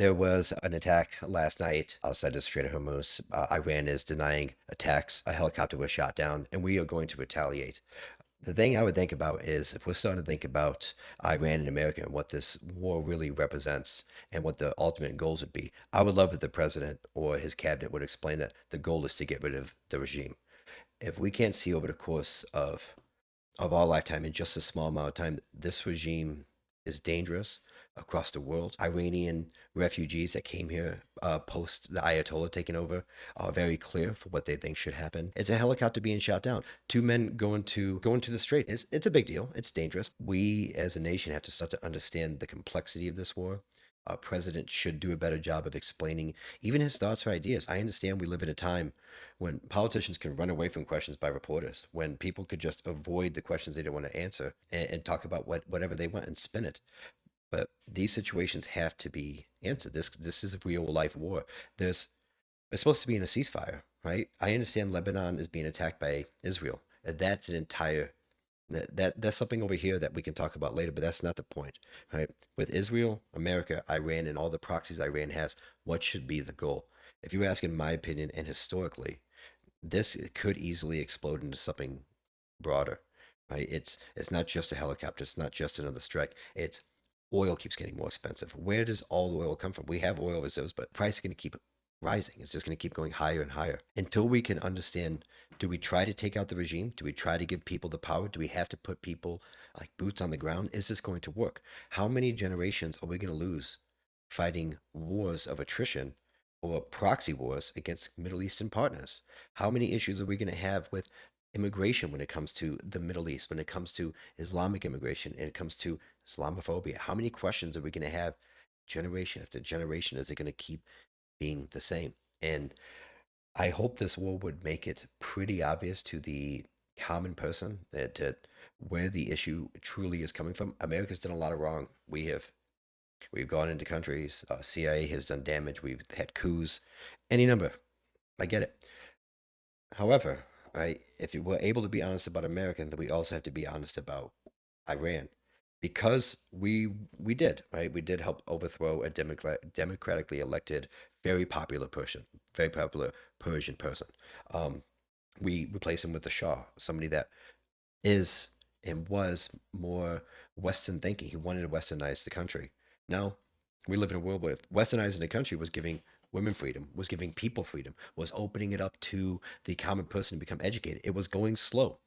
There was an attack last night outside the Strait of Hormuz. Iran is denying attacks. A helicopter was shot down, and we are going to retaliate. The thing I would think about is if we're starting to think about Iran and America and what this war really represents and what the ultimate goals would be, I would love if the president or his cabinet would explain that the goal is to get rid of the regime. If we can't see over the course of our lifetime in just a small amount of time, this regime is dangerous across the world. Iranian refugees that came here post the Ayatollah taking over are very clear for what they think should happen. It's a helicopter being shot down. Two men going to the strait. It's a big deal. It's dangerous. We as a nation have to start to understand the complexity of this war. Our president should do a better job of explaining even his thoughts or ideas. I understand we live in a time when politicians can run away from questions by reporters, when people could just avoid the questions they don't want to answer and talk about whatever they want and spin it. But these situations have to be answered. This is a real life war. It's supposed to be in a ceasefire, right? I understand Lebanon is being attacked by Israel. That's an entire that's something over here that we can talk about later, but that's not the point, right? With Israel, America, Iran, and all the proxies Iran has, what should be the goal? If you ask, in my opinion, and historically, this could easily explode into something broader, right? It's not just a helicopter. It's not just another strike. It's oil keeps getting more expensive. Where does all the oil come from? We have oil reserves, but price is going to keep rising. It's just going to keep going higher and higher until we can understand. Do we try to take out the regime? Do we try to give people the power? Do we have to put people like boots on the ground? Is this going to work? How many generations are we going to lose fighting wars of attrition or proxy wars against Middle Eastern partners? How many issues are we going to have with immigration when it comes to the Middle East, when it comes to Islamic immigration, and it comes to Islamophobia? How many questions are we going to have generation after generation? Is it going to keep being the same? And I hope this war would make it pretty obvious to the common person that where the issue truly is coming from. America's done a lot of wrong. We've gone into countries. CIA has done damage. We've had coups, any number. I get it. However, right, if we're able to be honest about America, then we also have to be honest about Iran, because we did, right, we did help overthrow a democratically elected, very popular Persian person. Um, we replaced him with the Shah, somebody that is and was more Western thinking. He wanted to westernize the country. Now, we live in a world where westernizing the country was giving women freedom, was giving people freedom, was opening it up to the common person to become educated. It was going slow,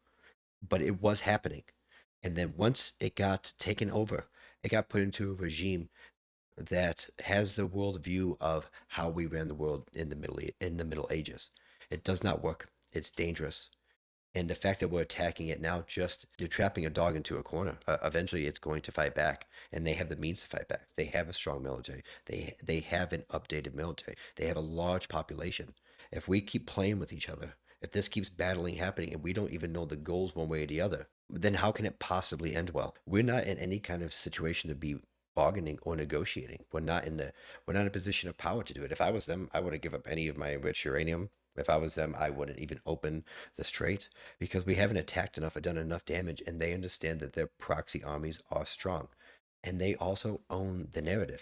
but it was happening. And then once it got taken over, it got put into a regime that has the worldview of how we ran the world in the Middle Ages. It does not work. It's dangerous. And the fact that we're attacking it now, just you're trapping a dog into a corner. Eventually, it's going to fight back, and they have the means to fight back. They have a strong military. They have an updated military. They have a large population. If we keep playing with each other, if this keeps battling happening, and we don't even know the goals one way or the other, then how can it possibly end well? We're not in any kind of situation to be bargaining or negotiating. We're not in a position of power to do it. If I was them, I wouldn't give up any of my enriched uranium. If I was them, I wouldn't even open the strait because we haven't attacked enough or done enough damage, and they understand that their proxy armies are strong. And they also own the narrative.